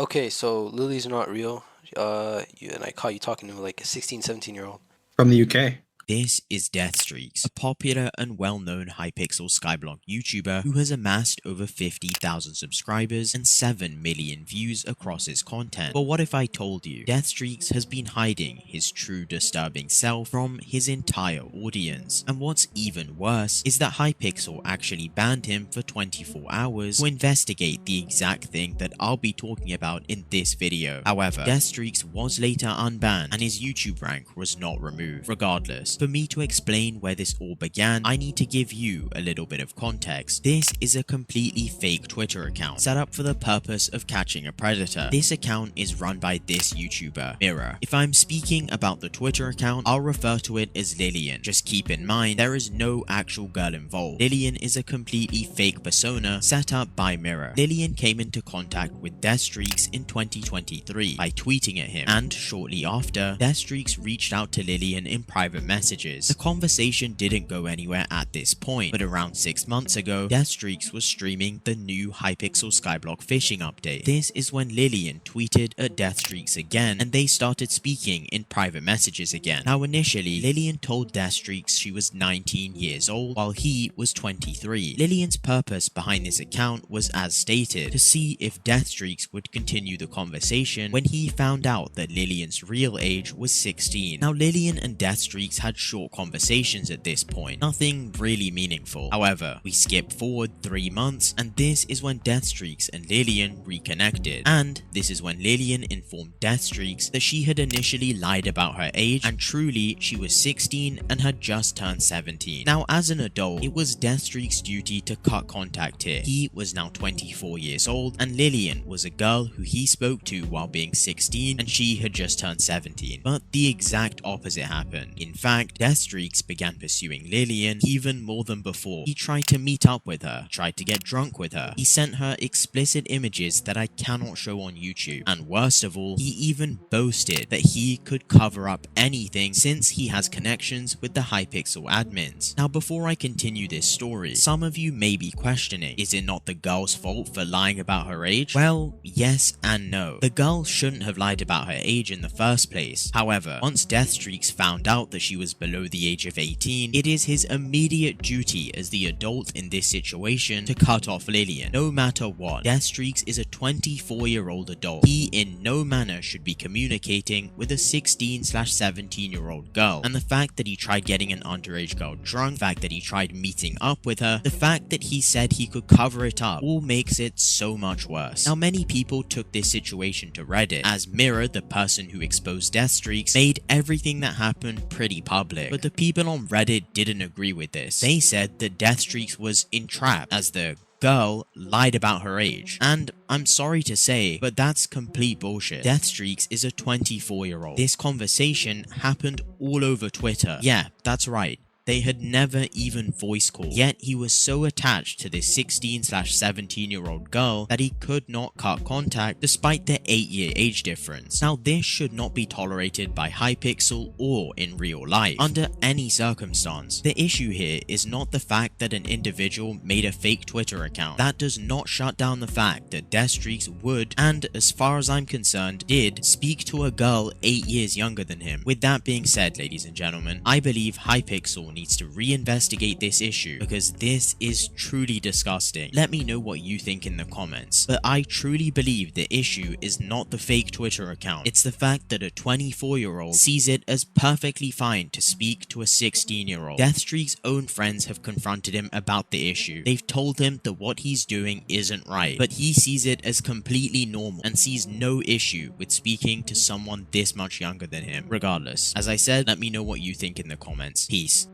Okay, so Lily's not real. And I caught you talking to like a 16, 17-year-old. From the UK. This is DeathStreeks, a popular and well-known Hypixel Skyblock YouTuber who has amassed over 50,000 subscribers and 7 million views across his content. But what if I told you DeathStreeks has been hiding his true disturbing self from his entire audience? And what's even worse is that Hypixel actually banned him for 24 hours to investigate the exact thing that I'll be talking about in this video. However, DeathStreeks was later unbanned and his YouTube rank was not removed. Regardless, for me to explain where this all began, I need to give you a little bit of context. This is a completely fake Twitter account set up for the purpose of catching a predator. This account is run by this YouTuber, Mirror. If I'm speaking about the Twitter account, I'll refer to it as Lillian. Just keep in mind, there is no actual girl involved. Lillian is a completely fake persona set up by Mirror. Lillian came into contact with DeathStreeks in 2023 by tweeting at him, and shortly after, DeathStreeks reached out to Lillian in private messages. The conversation didn't go anywhere at this point, but around 6 months ago, DeathStreeks was streaming the new Hypixel Skyblock fishing update. This is when Lillian tweeted at DeathStreeks again, and they started speaking in private messages again. Now initially, Lillian told DeathStreeks she was 19 years old, while he was 23. Lillian's purpose behind this account was as stated, to see if DeathStreeks would continue the conversation when he found out that Lillian's real age was 16. Now Lillian and DeathStreeks had short conversations at this point, nothing really meaningful. However, we skip forward 3 months, and this is when DeathStreeks and Lillian reconnected. And this is when Lillian informed DeathStreeks that she had initially lied about her age, and truly she was 16 and had just turned 17. Now as an adult, it was DeathStreeks' duty to cut contact here. He was now 24 years old, and Lillian was a girl who he spoke to while being 16, and she had just turned 17. But the exact opposite happened. In fact, DeathStreeks began pursuing Lillian even more than before. He tried to meet up with her, tried to get drunk with her. He sent her explicit images that I cannot show on YouTube. And worst of all, he even boasted that he could cover up anything since he has connections with the Hypixel admins. Now before I continue this story, some of you may be questioning, is it not the girl's fault for lying about her age? Well, yes and no. The girl shouldn't have lied about her age in the first place. However, once DeathStreeks found out that she was below the age of 18, it is his immediate duty as the adult in this situation to cut off Lillian, no matter what. DeathStreeks is a 24-year-old adult. He in no manner should be communicating with a 16/17-year-old girl, and the fact that he tried getting an underage girl drunk, the fact that he tried meeting up with her, the fact that he said he could cover it up, all makes it so much worse. Now many people took this situation to Reddit, as Mirror, the person who exposed DeathStreeks, made everything that happened pretty public, but the people on Reddit didn't agree with this. They said that DeathStreeks was entrapped as the girl lied about her age. And I'm sorry to say, but that's complete bullshit. DeathStreeks is a 24-year-old. This conversation happened all over Twitter. Yeah, that's right. They had never even voice called, yet he was so attached to this 16/17-year-old girl that he could not cut contact despite the 8-year age difference. Now this should not be tolerated by Hypixel or in real life, under any circumstance. The issue here is not the fact that an individual made a fake Twitter account. That does not shut down the fact that DeathStreeks would, and as far as I'm concerned, did speak to a girl 8 years younger than him. With that being said, ladies and gentlemen, I believe Hypixel needs to reinvestigate this issue because this is truly disgusting. Let me know what you think in the comments, but I truly believe the issue is not the fake Twitter account. It's the fact that a 24-year-old sees it as perfectly fine to speak to a 16-year-old. DeathStreeks' own friends have confronted him about the issue. They've told him that what he's doing isn't right, but he sees it as completely normal and sees no issue with speaking to someone this much younger than him. Regardless, as I said, let me know what you think in the comments. Peace.